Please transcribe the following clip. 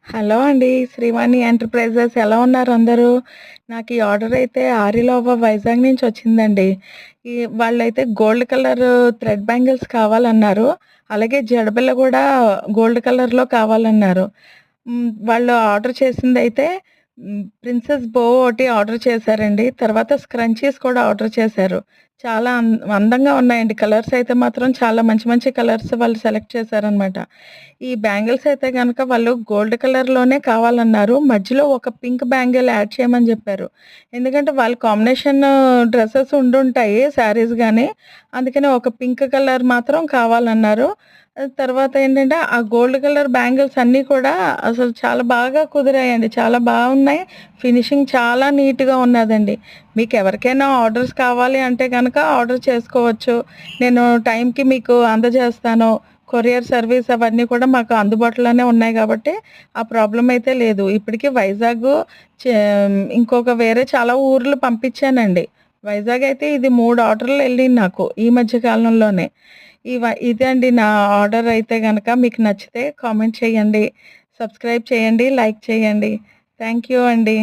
Hello అండి. Srivani enterprises ఎలా ఉన్నారు అందరూ? నాకు ఈ ఆర్డర్ అయితే ఆరిలోవ వైజాగ్ నుంచి వచ్చిందండి. ఈ వాళ్ళైతే గోల్డ్ కలర్ థ్రెడ్ బ్యాంగిల్స్ కావాలన్నారు. అలాగే జడబిల్ల గూడా గోల్డ్ కలర్‌లో కావాలన్నారు. వాళ్ళు ఆర్డర్ చేసిందైతే ప్రిన్సెస్ బో ఒకటి ఆర్డర్ చేశారండి. తర్వాత స్క్రంచీస్ కూడా ఆర్డర్ చేశారు. చాలా అందంగా ఉన్నాయండి. కలర్స్ అయితే మాత్రం చాలా మంచి మంచి కలర్స్ వాళ్ళు సెలెక్ట్ చేశారనమాట. ఈ బ్యాంగిల్స్ అయితే గనక వాళ్ళు గోల్డ్ కలర్‌లోనే కావాలన్నారు. మధ్యలో ఒక పింక్ బ్యాంగిల్ యాడ్ చేయమని జెప్పారు. ఎందుకంటే వాళ్ళ కాంబినేషన్ డ్రెసెస్ ఉండుంటాయి శారీస్ గాని. అందుకని ఒక పింక్ కలర్ మాత్రం కావాలన్నారు. తర్వాత ఏంటంటే ఆ గోల్డ్ కలర్ బ్యాంగిల్స్ అన్నీ కూడా అసలు చాలా బాగా కుదిరాయండి. చాలా బాగున్నాయి. ఫినిషింగ్ చాలా నీట్‌గా ఉన్నదండి. మీకెవరికైనా ఆర్డర్స్ కావాలి అంటే గనక ఆర్డర్ చేసుకోవచ్చు. నేను టైంకి మీకు అందజేస్తాను. కొరియర్ సర్వీస్ అవన్నీ కూడా మాకు అందుబాటులోనే ఉన్నాయి గాబట్టి, ఆ ప్రాబ్లమ్ అయితే లేదు. ఇప్పటికి వైజాగు చే ఇంకొక వేరే చాలా ఊర్లు పంపించానండి. వైజాగ్ అయితే ఇది 3 ఆర్డర్‌లు ఎళ్ళింది నాకు ఈ మధ్య కాలంలోనే. ఇదే అండి నా ఆర్డర్ అయితే గనక మీకు నచ్చితే కామెంట్ చేయండి, సబ్స్క్రైబ్ చేయండి, లైక్ చేయండి. థాంక్ యూ అండి.